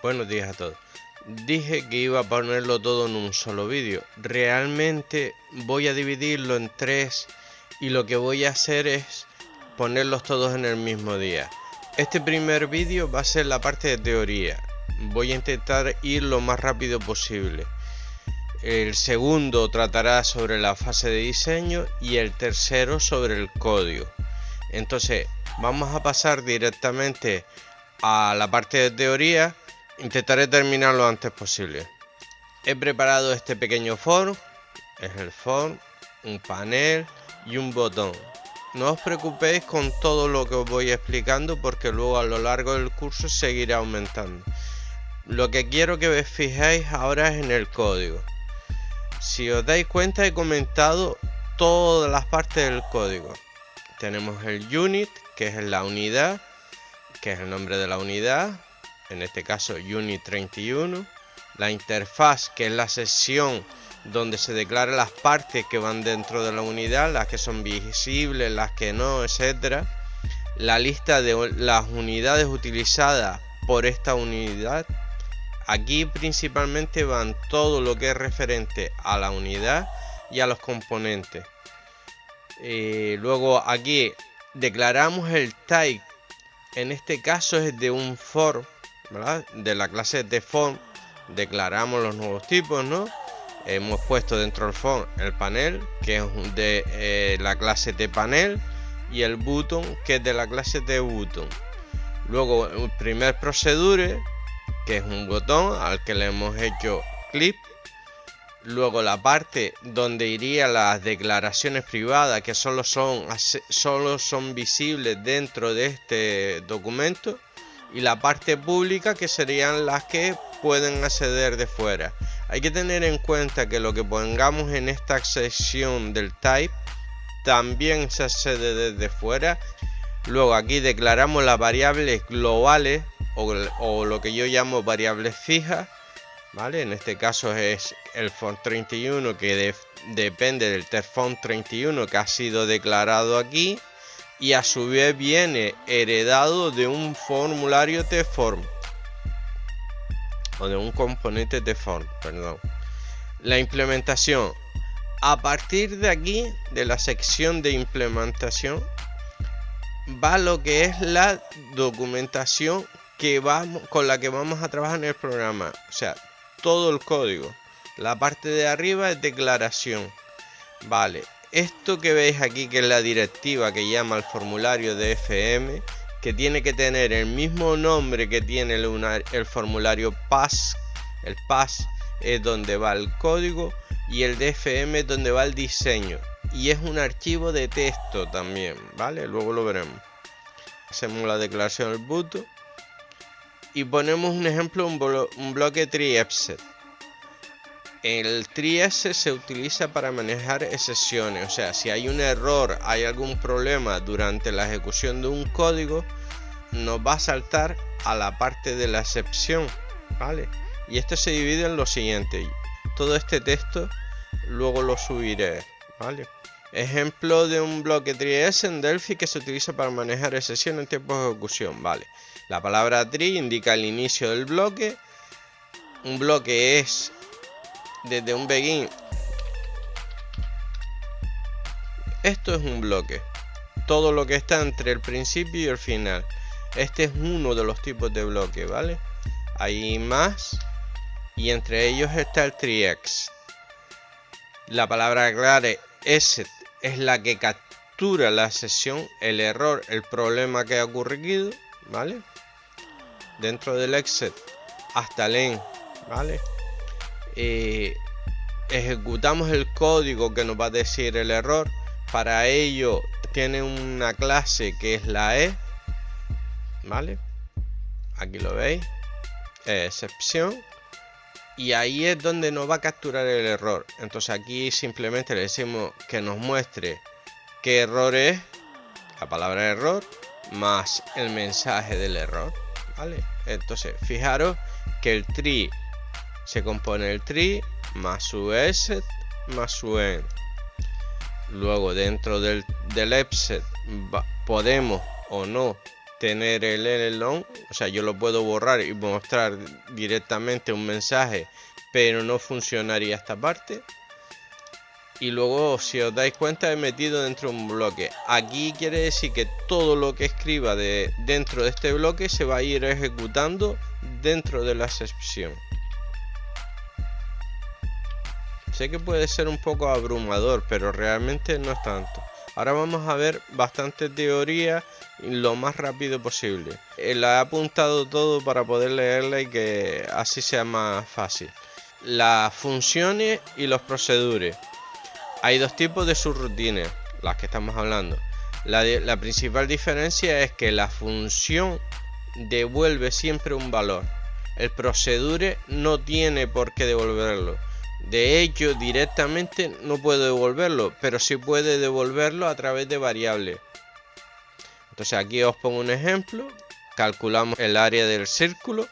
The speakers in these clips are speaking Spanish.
Buenos días a todos. Dije que iba a ponerlo todo en un solo vídeo. Realmente voy a dividirlo en 3 y lo que voy a hacer es ponerlos todos en el mismo día. Este primer vídeo va a ser la parte de teoría. Voy a intentar ir lo más rápido posible. El segundo tratará sobre la fase de diseño y el tercero sobre el código. Entonces vamos a pasar directamente a la parte de teoría. Intentaré terminar lo antes posible. He preparado este pequeño form. Es el form, un panel y un botón. No os preocupéis con todo lo que os voy explicando porque luego a lo largo del curso seguirá aumentando. Lo que quiero que os fijéis ahora es en el código. Si os dais cuenta, he comentado todas las partes del código. Tenemos el unit, que es la unidad, que es el nombre de la unidad, en este caso unit 31. La interfaz, que es la sección donde se declaran las partes que van dentro de la unidad, las que son visibles, las que no, etcétera. La lista de las unidades utilizadas por esta unidad. Aquí principalmente van todo lo que es referente a la unidad y a los componentes. Luego aquí declaramos el type. En este caso es de un form, ¿verdad? De la clase de form. Declaramos los nuevos tipos, ¿no? Hemos puesto dentro del form el panel, que es de la clase de panel, y el button, que es de la clase de button. Luego el primer procedure, que es un botón al que le hemos hecho clip. Luego la parte donde irían las declaraciones privadas, que solo son visibles dentro de este documento. Y la parte pública, que serían las que pueden acceder de fuera. Hay que tener en cuenta que lo que pongamos en esta sección del type también se accede desde fuera. Luego aquí declaramos las variables globales o lo que yo llamo variables fijas, ¿vale? En este caso es el form 31, que depende del testFont 31 que ha sido declarado aquí, y a su vez viene heredado de un formulario testForm o de un componente testForm, perdón. La implementación. A partir de aquí, de la sección de implementación, va lo que es la documentación con la que vamos a trabajar en el programa. O sea, todo el código. La parte de arriba es declaración. Vale, esto que veis aquí, que es la directiva que llama el formulario de FM, que tiene que tener el mismo nombre que tiene el formulario PAS. El PAS es donde va el código y el DFM es donde va el diseño. Y es un archivo de texto también, ¿vale? Luego lo veremos. Hacemos la declaración del button y ponemos un ejemplo, un bloque TreeExec. El TreeExec se utiliza para manejar excepciones, o sea, si hay un error, hay algún problema durante la ejecución de un código, nos va a saltar a la parte de la excepción, ¿vale? Y esto se divide en lo siguiente. Todo este texto luego lo subiré, ¿vale? Ejemplo de un bloque TreeExec en Delphi que se utiliza para manejar excepciones en tiempo de ejecución, ¿vale? La palabra tree indica el inicio del bloque. Un bloque es desde un begin. Esto es un bloque. Todo lo que está entre el principio y el final. Este es uno de los tipos de bloque, ¿vale? Hay más. Y entre ellos está el TreeExec. La palabra clave exec es la que captura la sesión, el error, el problema que ha ocurrido, ¿vale? Dentro del exec hasta el end, ¿vale? Ejecutamos el código que nos va a decir el error. Para ello tiene una clase que es la E, ¿vale? Aquí lo veis, excepción. Y ahí es donde nos va a capturar el error. Entonces aquí simplemente le decimos que nos muestre qué error es, la palabra error, más el mensaje del error, ¿vale? Entonces fijaros que el tree se compone del tree más su exec más su end. Luego dentro del exec podemos o no tener el elelon, o sea, yo lo puedo borrar y mostrar directamente un mensaje, pero no funcionaría esta parte. Y luego, si os dais cuenta, he metido dentro un bloque. Aquí quiere decir que todo lo que escriba dentro de este bloque se va a ir ejecutando dentro de la sección. Sé que puede ser un poco abrumador, pero realmente no es tanto. Ahora vamos a ver bastante teoría lo más rápido posible. La he apuntado todo para poder leerla y que así sea más fácil. Las funciones y los procedures. Hay dos tipos de subrutines, las que estamos hablando. La principal diferencia es que la función devuelve siempre un valor. El procedure no tiene por qué devolverlo. De hecho, directamente no puede devolverlo, pero sí puede devolverlo a través de variables. Entonces aquí os pongo un ejemplo. Calculamos el área del círculo,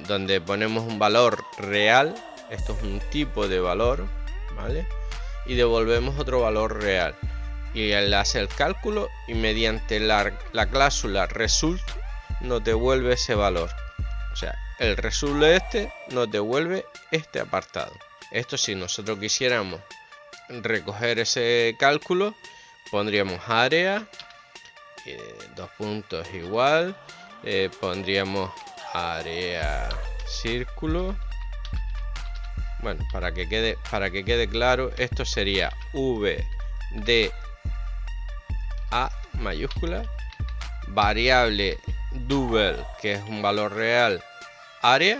donde ponemos un valor real. Esto es un tipo de valor, ¿vale? Y devolvemos otro valor real. Y él hace el cálculo y mediante la cláusula result nos devuelve ese valor. O sea, el result este nos devuelve este apartado. Esto, si nosotros quisiéramos recoger ese cálculo, pondríamos área, dos puntos igual, pondríamos área círculo. Bueno, para que quede claro, esto sería v de a mayúscula, variable double, que es un valor real, área,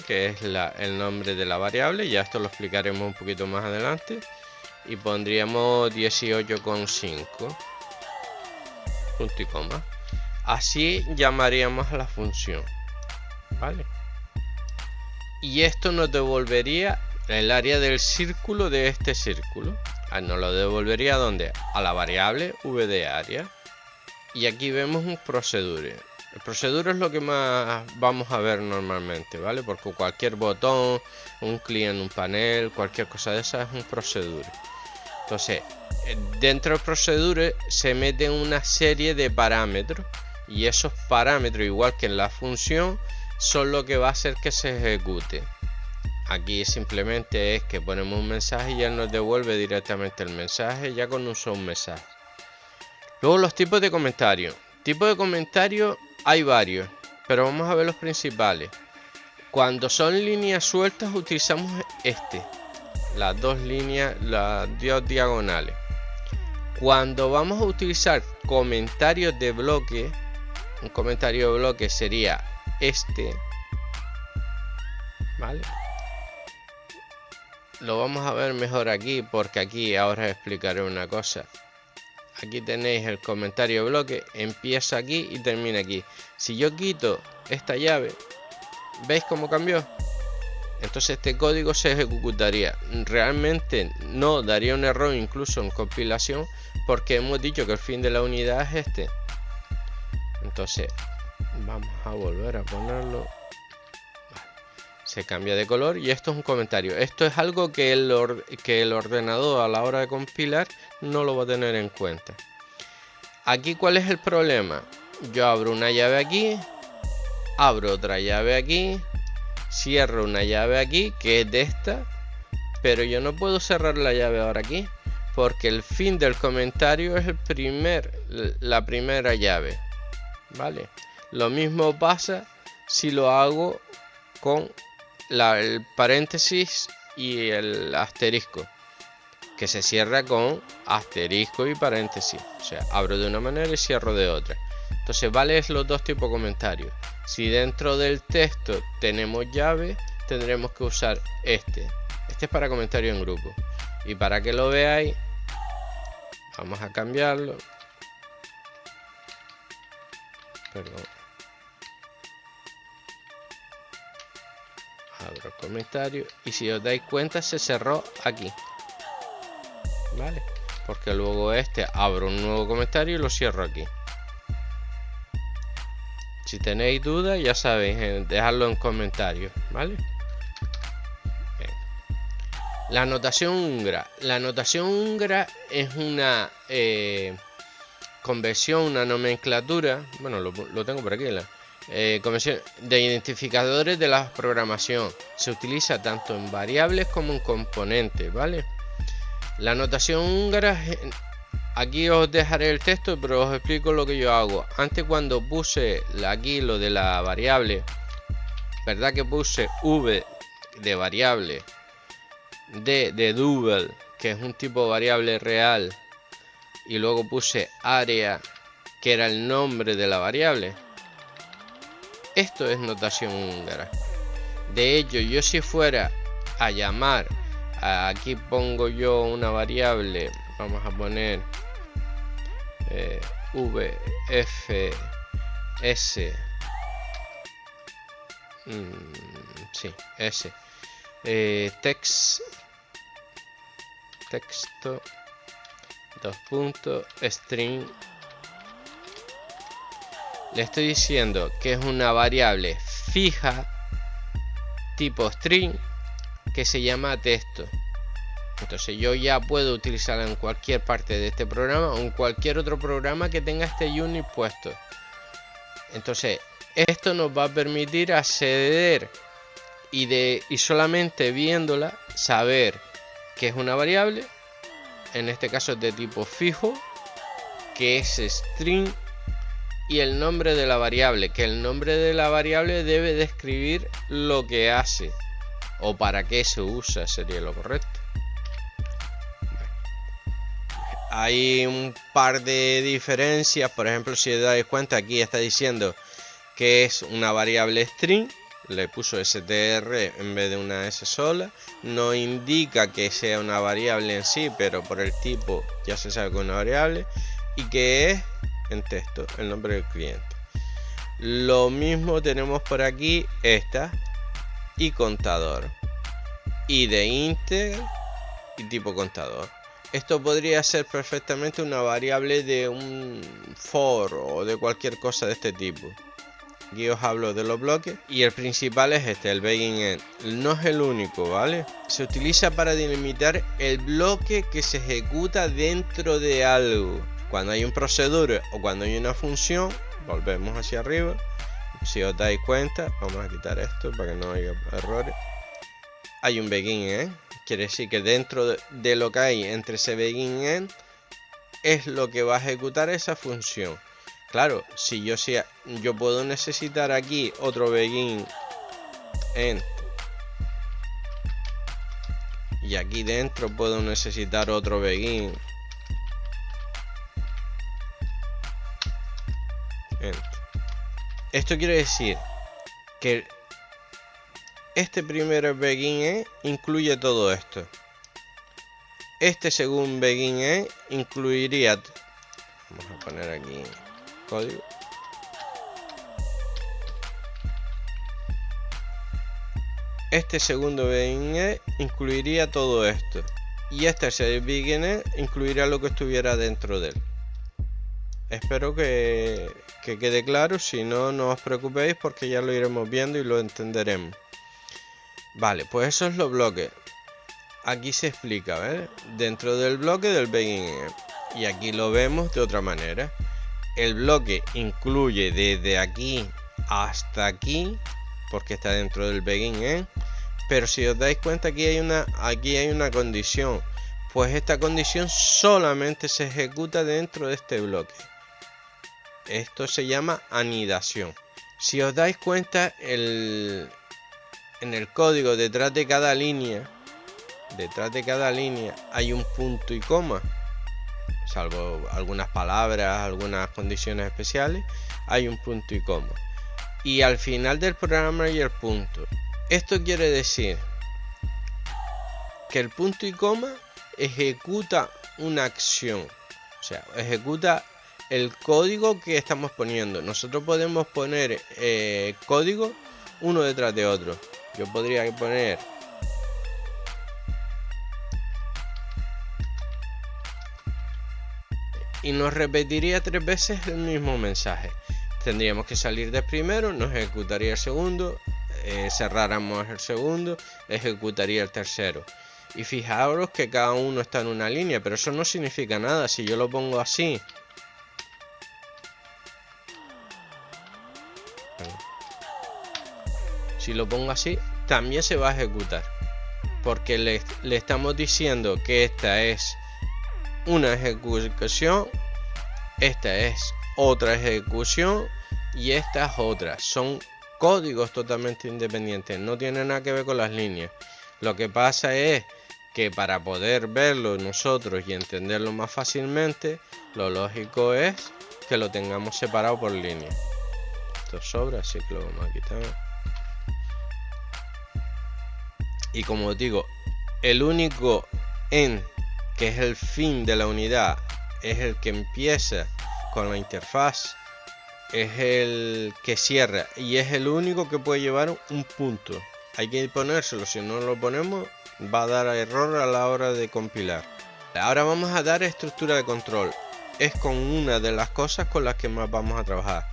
que es el nombre de la variable. Ya esto lo explicaremos un poquito más adelante. Y pondríamos 18,5 punto y coma. Así llamaríamos a la función, ¿vale? Y esto nos devolvería el área del círculo de este círculo. Nos lo devolvería ¿a dónde? A la variable v de área. Y aquí vemos un procedure. El procedure es lo que más vamos a ver normalmente, ¿vale? Porque cualquier botón, un clic en un panel, cualquier cosa de esa es un procedure. Entonces, dentro del procedure se meten una serie de parámetros. Y esos parámetros, igual que en la función, son lo que va a hacer que se ejecute. Aquí simplemente es que ponemos un mensaje y él nos devuelve directamente el mensaje ya con un solo mensaje. Luego los tipos de comentarios. Tipos de comentarios hay varios, pero vamos a ver los principales. Cuando son líneas sueltas utilizamos las dos líneas, las dos diagonales. Cuando vamos a utilizar comentarios de bloque, un comentario de bloque sería ¿vale? Lo vamos a ver mejor aquí, porque aquí ahora os explicaré una cosa. Aquí tenéis el comentario de bloque, empieza aquí y termina aquí. Si yo quito esta llave, ¿veis cómo cambió? Entonces este código se ejecutaría. Realmente no daría un error incluso en compilación, porque hemos dicho que el fin de la unidad es este. Entonces vamos a volver a ponerlo. Vale. Se cambia de color y esto es un comentario. Esto es algo que el ordenador a la hora de compilar no lo va a tener en cuenta. Aquí, ¿cuál es el problema? Yo abro una llave aquí, abro otra llave aquí, cierro una llave aquí que es de esta, pero yo no puedo cerrar la llave ahora aquí porque el fin del comentario es la primera llave, ¿vale? Lo mismo pasa si lo hago con el paréntesis y el asterisco, que se cierra con asterisco y paréntesis. O sea, abro de una manera y cierro de otra. Entonces vale los dos tipos de comentarios. Si dentro del texto tenemos llave, tendremos que usar este es para comentario en grupo. Y para que lo veáis, vamos a cambiarlo. Perdón. Abro comentario y si os dais cuenta se cerró aquí, ¿vale? Porque luego abro un nuevo comentario y lo cierro aquí. Si tenéis dudas, ya sabéis, dejadlo en comentarios, ¿vale? Bien. La notación húngara. La notación húngara es una conversión, una nomenclatura, bueno, lo tengo por aquí, conversión de identificadores de la programación. Se utiliza tanto en variables como en componentes, ¿vale? La notación húngara, aquí os dejaré el texto, pero os explico lo que yo hago. Antes, cuando puse aquí lo de la variable, ¿verdad que puse v de variable, d de double, que es un tipo de variable real, y luego puse área, que era el nombre de la variable? Esto es notación húngara. De hecho, yo si fuera a llamar, aquí pongo yo una variable, vamos a poner vfs, sí, s, texto, string. Le estoy diciendo que es una variable fija tipo string que se llama texto. Entonces yo ya puedo utilizarla en cualquier parte de este programa o en cualquier otro programa que tenga este unit puesto. Entonces esto nos va a permitir acceder y solamente viéndola saber que es una variable, en este caso es de tipo fijo, que es string, y el nombre de la variable, que el nombre de la variable debe describir lo que hace o para qué se usa, sería lo correcto. Hay un par de diferencias. Por ejemplo, si os dais cuenta, aquí está diciendo que es una variable string, le puso str en vez de una s sola. No indica que sea una variable en sí, pero por el tipo ya se sabe que es una variable, y que es en texto el nombre del cliente. Lo mismo tenemos por aquí esta, y contador, y de integer y tipo contador. Esto podría ser perfectamente una variable de un for o de cualquier cosa de este tipo. Aquí os hablo de los bloques y el principal es este, el begin-end. No es el único, ¿vale? Se utiliza para delimitar el bloque que se ejecuta dentro de algo. Cuando hay un procedure o cuando hay una función, volvemos hacia arriba. Si os dais cuenta, vamos a quitar esto para que no haya errores. Hay un begin-end. Quiere decir que dentro de lo que hay entre ese begin-end es lo que va a ejecutar esa función. Claro, si yo puedo necesitar aquí otro begin-end y aquí dentro puedo necesitar otro begin-end. Esto quiere decir que este primer begin-end incluye todo esto. Este segundo begin-end incluiría, vamos a poner aquí código. Este segundo begin-end incluiría todo esto. Y este tercer begin-end incluiría lo que estuviera dentro de él. Espero que quede claro. Si no, no os preocupéis porque ya lo iremos viendo y lo entenderemos. Vale, pues eso es los bloques. Aquí se explica, ¿ves? Dentro del bloque del begin-end. Y aquí lo vemos de otra manera. El bloque incluye desde aquí hasta aquí, porque está dentro del begin-end. Pero si os dais cuenta, aquí hay una condición. Pues esta condición solamente se ejecuta dentro de este bloque. Esto se llama anidación. Si os dais cuenta, en el código detrás de cada línea hay un punto y coma. Salvo algunas palabras, algunas condiciones especiales, hay un punto y coma. Y al final del programa hay el punto. Esto quiere decir que el punto y coma ejecuta una acción. O sea, ejecuta el código que estamos poniendo. Nosotros podemos poner código uno detrás de otro. Yo podría poner y nos repetiría 3 veces el mismo mensaje. Tendríamos que salir del primero, nos ejecutaría el segundo, cerráramos el segundo, ejecutaría el tercero. Y fijaros que cada uno está en una línea, pero eso no significa nada. Si yo lo pongo así Si lo pongo así, también se va a ejecutar. Porque le estamos diciendo que esta es una ejecución, esta es otra ejecución y esta es otra. Son códigos totalmente independientes, no tienen nada que ver con las líneas. Lo que pasa es que para poder verlo nosotros y entenderlo más fácilmente, lo lógico es que lo tengamos separado por línea. Esto sobra, así que lo vamos a quitar. Y como os digo, el único end, que es el fin de la unidad, es el que empieza con la interfaz, es el que cierra y es el único que puede llevar un punto. Hay que ponérselo, si no lo ponemos va a dar error a la hora de compilar. Ahora vamos a dar estructura de control. Es con una de las cosas con las que más vamos a trabajar.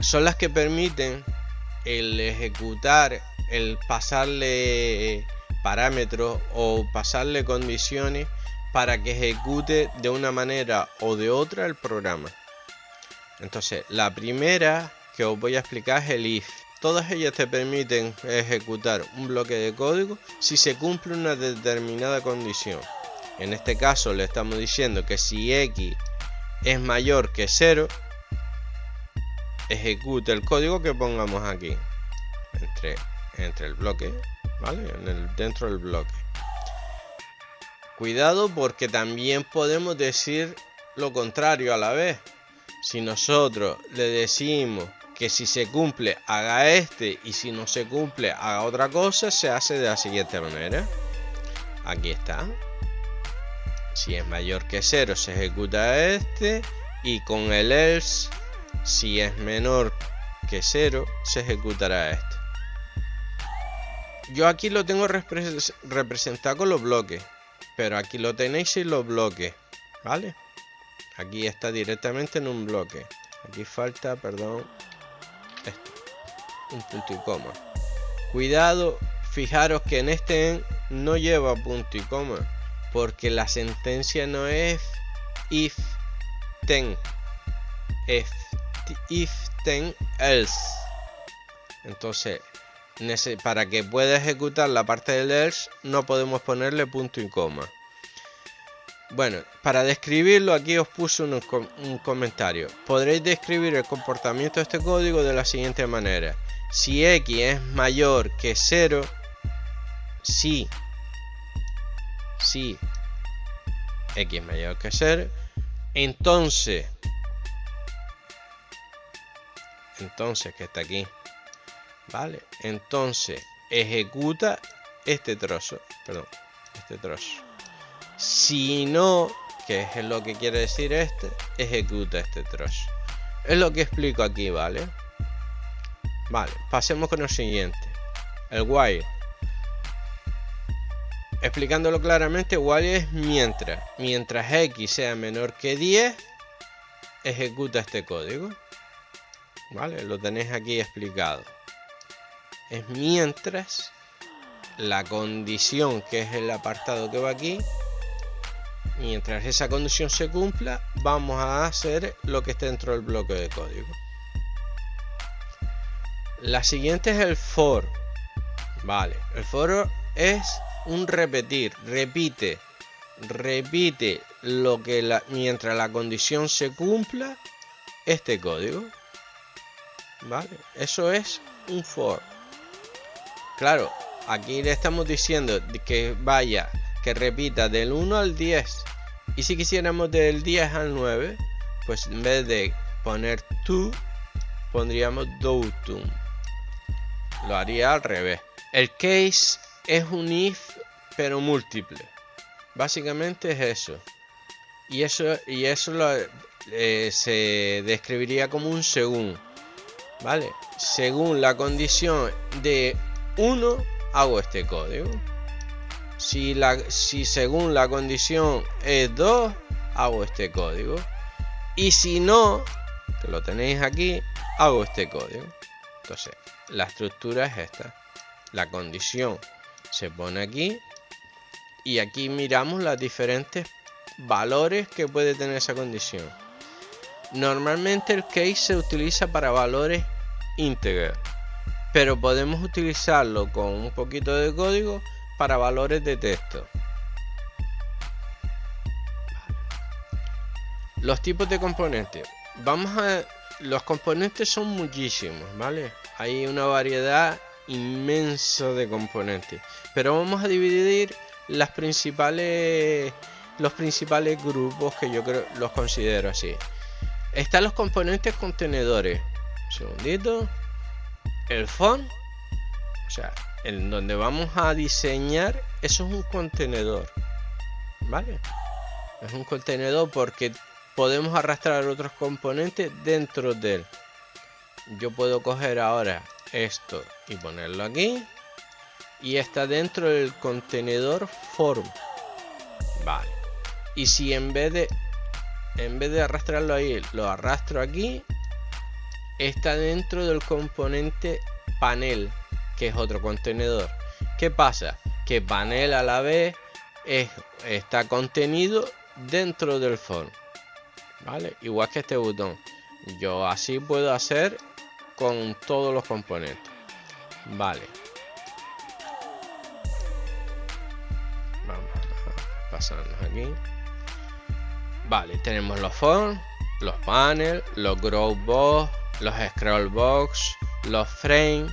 Son las que permiten el ejecutar, el pasarle parámetros o pasarle condiciones para que ejecute de una manera o de otra el programa. Entonces, la primera que os voy a explicar es el if. Todas ellas te permiten ejecutar un bloque de código si se cumple una determinada condición. En este caso le estamos diciendo que si x es mayor que 0, ejecute el código que pongamos aquí entre el bloque, ¿vale? Dentro del bloque. Cuidado, porque también podemos decir lo contrario a la vez. Si nosotros le decimos que si se cumple haga este y si no se cumple haga otra cosa, se hace de la siguiente manera. Aquí está. Si es mayor que 0 se ejecuta este, y con el else, si es menor que 0 se ejecutará este. Yo aquí lo tengo representado con los bloques, pero aquí lo tenéis sin los bloques, ¿vale? Aquí está directamente en un bloque. Aquí falta, perdón, esto, un punto y coma. Cuidado, fijaros que en este no lleva punto y coma, porque la sentencia no es if then, if then else. Entonces, para que pueda ejecutar la parte del else no podemos ponerle punto y coma. Bueno, para describirlo aquí os puse un comentario. Podréis describir el comportamiento de este código de la siguiente manera. Si x es mayor que 0, si x es mayor que 0, entonces que está aquí, ¿vale? Entonces ejecuta este trozo, Si no, que es lo que quiere decir ejecuta este trozo. Es lo que explico aquí, ¿vale? Vale, pasemos con el siguiente, el while. Explicándolo claramente, while es mientras x sea menor que 10, ejecuta este código. Vale, lo tenéis aquí explicado. Es mientras la condición, que es el apartado que va aquí, mientras esa condición se cumpla, vamos a hacer lo que esté dentro del bloque de código. La siguiente es el for. Vale, el for es un repetir, repite lo que mientras la condición se cumpla este código. Vale, eso es un for. Claro, aquí le estamos diciendo que repita del 1 al 10. Y si quisiéramos del 10 al 9, pues en vez de poner to, pondríamos doutum. Lo haría al revés. El case es un if, pero múltiple. Básicamente es eso. Y eso se describiría como un según. ¿Vale? Según la condición de 1, hago este código. Si según la condición es 2, hago este código. Y si no, que lo tenéis aquí, hago este código. Entonces, la estructura es esta. La condición se pone aquí. Y aquí miramos los diferentes valores que puede tener esa condición. Normalmente el case se utiliza para valores integer, pero podemos utilizarlo con un poquito de código para valores de texto. Los tipos de componentes. Los componentes son muchísimos, ¿vale? Hay una variedad inmensa de componentes, pero vamos a dividir los principales grupos que yo creo los considero así. Están los componentes contenedores. Un segundito. El font, o sea, en donde vamos a diseñar, eso es un contenedor, ¿vale? Es un contenedor porque podemos arrastrar otros componentes dentro de él. Yo puedo coger ahora esto y ponerlo aquí, y está dentro del contenedor form, vale. Y si en vez de arrastrarlo ahí, lo arrastro aquí, está dentro del componente panel, que es otro contenedor. ¿Qué pasa? Que panel a la vez está contenido dentro del form, ¿vale? Igual que este botón. Yo así puedo hacer con todos los componentes, vale. Vamos a pasarnos aquí. Vale, tenemos los forms, los panel, los growth box, los scroll box, los frames,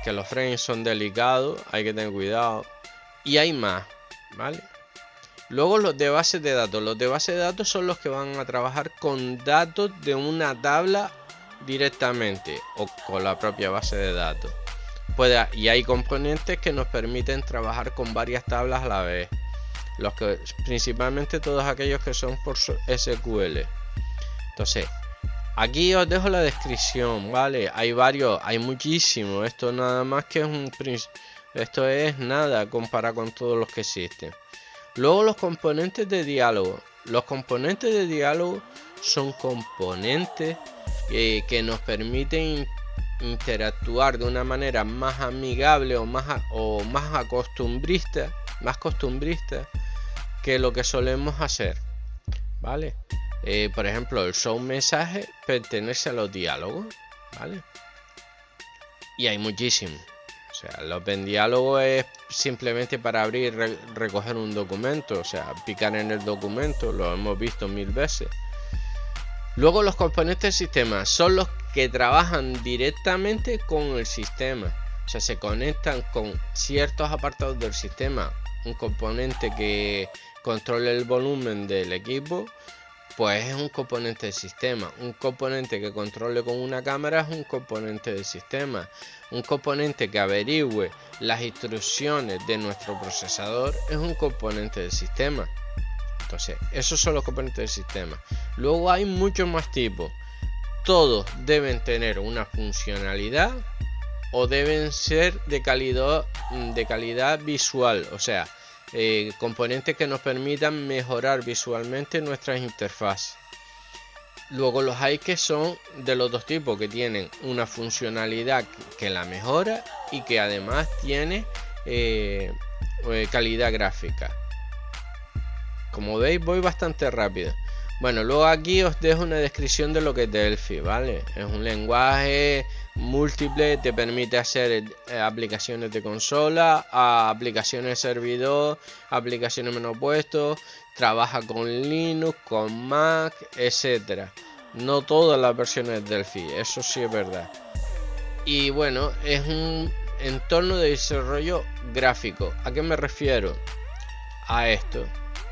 que los frames son delicados, hay que tener cuidado, y hay más, ¿vale? Luego los de base de datos. Los de base de datos son los que van a trabajar con datos de una tabla directamente o con la propia base de datos. Y hay componentes que nos permiten trabajar con varias tablas a la vez. Principalmente todos aquellos que son por SQL. Entonces, aquí os dejo la descripción, ¿vale? Hay muchísimos. Esto nada más que esto es nada comparado con todos los que existen. Luego los componentes de diálogo. Los componentes de diálogo son componentes que nos permiten interactuar de una manera más amigable o más costumbrista que lo que solemos hacer, ¿vale? Por ejemplo, el show mensaje pertenece a los diálogos, ¿vale? Y hay muchísimos. O sea, el Open Diálogo es simplemente para abrir y recoger un documento, o sea, picar en el documento, lo hemos visto 1000 veces. Luego los componentes del sistema son los que trabajan directamente con el sistema, o sea, se conectan con ciertos apartados del sistema. Un componente que controle el volumen del equipo, pues es un componente del sistema. Un componente que controle con una cámara es un componente del sistema. Un componente que averigüe las instrucciones de nuestro procesador es un componente del sistema. Entonces, esos son los componentes del sistema. Luego hay muchos más tipos. Todos deben tener una funcionalidad o deben ser de calidad visual, o sea, componentes que nos permitan mejorar visualmente nuestras interfaces. Luego los hay que son de los dos tipos, que tienen una funcionalidad que la mejora y que además tiene calidad gráfica. Como veis, voy bastante rápido. Bueno, luego aquí os dejo una descripción de lo que es Delphi, ¿vale? Es un lenguaje múltiple, te permite hacer aplicaciones de consola, aplicaciones de servidor, aplicaciones monopuestos, trabaja con Linux, con Mac, etcétera. No todas las versiones de Delphi, eso sí es verdad. Y bueno, es un entorno de desarrollo gráfico. ¿A qué me refiero? A esto.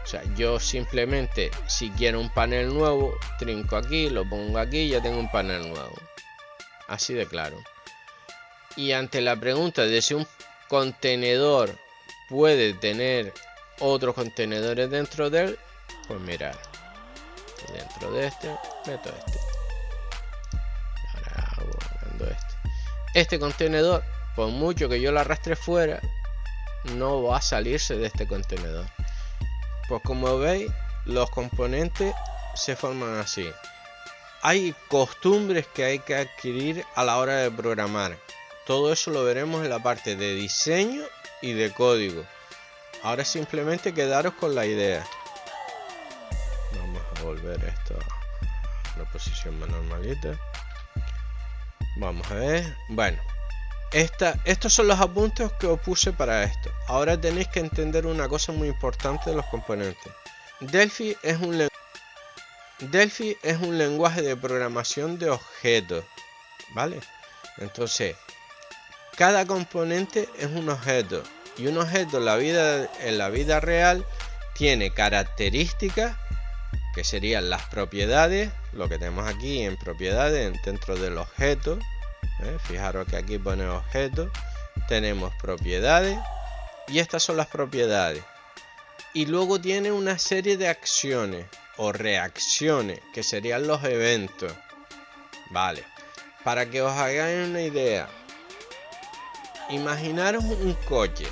O sea, yo simplemente, si quiero un panel nuevo, trinco aquí, lo pongo aquí y ya tengo un panel nuevo. Así de claro. Y ante la pregunta de si un contenedor puede tener otros contenedores dentro de él, pues mirad, dentro de este meto este. Ahora hago este contenedor, por mucho que yo lo arrastre fuera, no va a salirse de este contenedor. Pues como veis, los componentes se forman así. Hay costumbres que hay que adquirir a la hora de programar. Todo eso lo veremos en la parte de diseño y de código. Ahora simplemente quedaros con la idea. Vamos a volver esto a una posición más normalita. Vamos a ver. Bueno, estos son los apuntes que os puse para esto. Ahora tenéis que entender una cosa muy importante de los componentes. Delphi es un lenguaje de programación de objetos, ¿vale? Entonces, cada componente es un objeto, y un objeto en la vida real tiene características que serían las propiedades, lo que tenemos aquí en propiedades dentro del objeto. Fijaros que aquí pone objeto, tenemos propiedades y estas son las propiedades, y luego tiene una serie de acciones o reacciones que serían los eventos, vale. Para que os hagáis una idea, imaginaros un coche,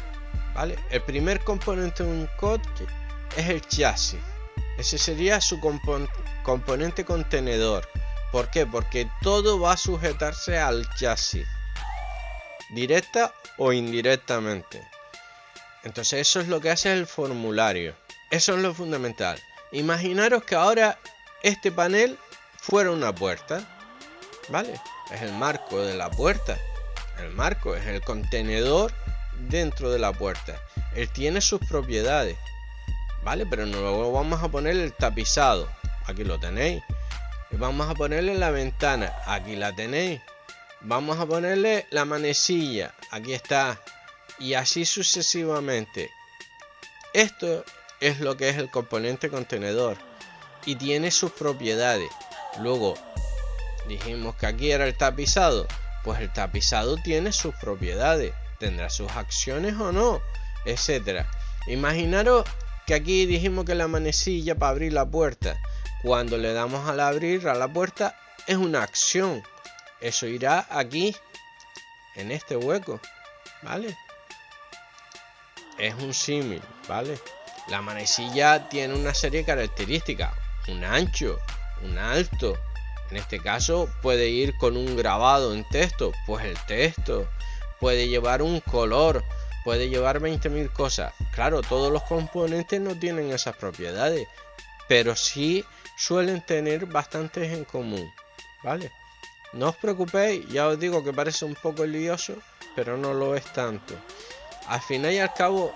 vale. El primer componente de un coche es el chasis. Ese sería su componente contenedor. ¿Por qué? Porque todo va a sujetarse al chasis, directa o indirectamente. Entonces eso es lo que hace el formulario. Eso es lo fundamental. Imaginaros que ahora este panel fuera una puerta, ¿vale? Es el marco de la puerta. El marco es el contenedor dentro de la puerta. Él tiene sus propiedades, ¿vale? Pero luego vamos a poner el tapizado. Aquí lo tenéis. Y vamos a ponerle la ventana. Aquí la tenéis. Vamos a ponerle la manecilla. Aquí está. Y así sucesivamente. Esto es lo que es el componente contenedor. Y tiene sus propiedades. Luego dijimos que aquí era el tapizado. Pues el tapizado tiene sus propiedades. Tendrá sus acciones o no, etcétera. Imaginaros que aquí dijimos que la manecilla para abrir la puerta. Cuando le damos al abrir a la puerta es una acción. Eso irá aquí, en este hueco, ¿vale? Es un símil, ¿vale? La manecilla tiene una serie de características. Un ancho, un alto. En este caso puede ir con un grabado en texto. Pues el texto. Puede llevar un color. Puede llevar 20.000 cosas. Claro, todos los componentes no tienen esas propiedades. Pero sí suelen tener bastantes en común, ¿vale? No os preocupéis, ya os digo que parece un poco lioso, pero no lo es tanto. Al final y al cabo,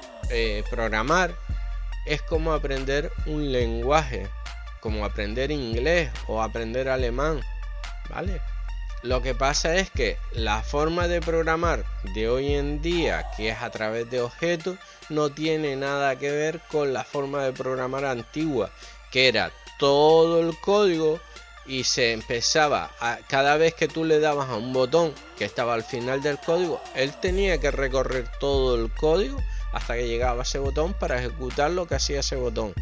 programar es como aprender un lenguaje, como aprender inglés o aprender alemán, ¿vale? Lo que pasa es que la forma de programar de hoy en día, que es a través de objetos, no tiene nada que ver con la forma de programar antigua, que era todo el código y se empezaba cada vez que tú le dabas a un botón que estaba al final del código, él tenía que recorrer todo el código hasta que llegaba a ese botón para ejecutar lo que hacía ese botón.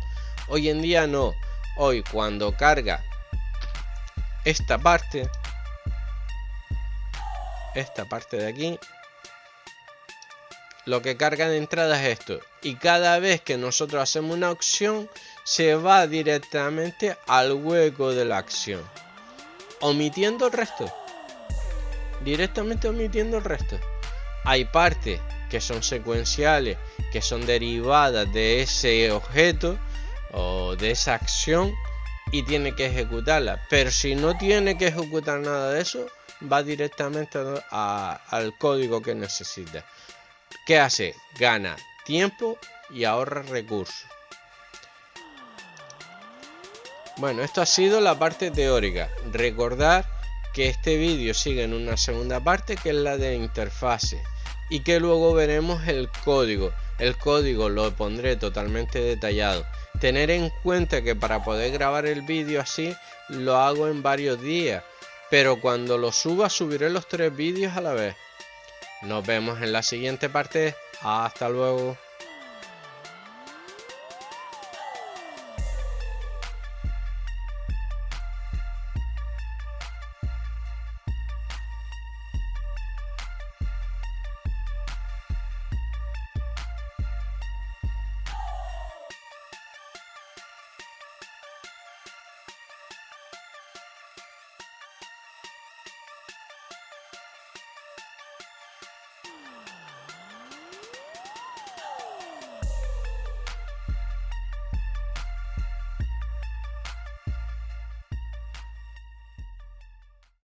Hoy en día no. Hoy cuando carga esta parte de aquí, lo que carga de entrada es esto, y cada vez que nosotros hacemos una acción se va directamente al hueco de la acción, omitiendo el resto, directamente omitiendo el resto. Hay partes que son secuenciales, que son derivadas de ese objeto o de esa acción y tiene que ejecutarla, pero si no tiene que ejecutar nada de eso, va directamente al código que necesita. ¿Qué hace? Gana tiempo y ahorra recursos. Bueno, esto ha sido la parte teórica. Recordad que este vídeo sigue en una segunda parte, que es la de interfase, y que luego veremos el código. El código lo pondré totalmente detallado. Tener en cuenta que para poder grabar el vídeo así lo hago en varios días, pero cuando lo suba subiré los 3 vídeos a la vez. Nos vemos en la siguiente parte. Hasta luego.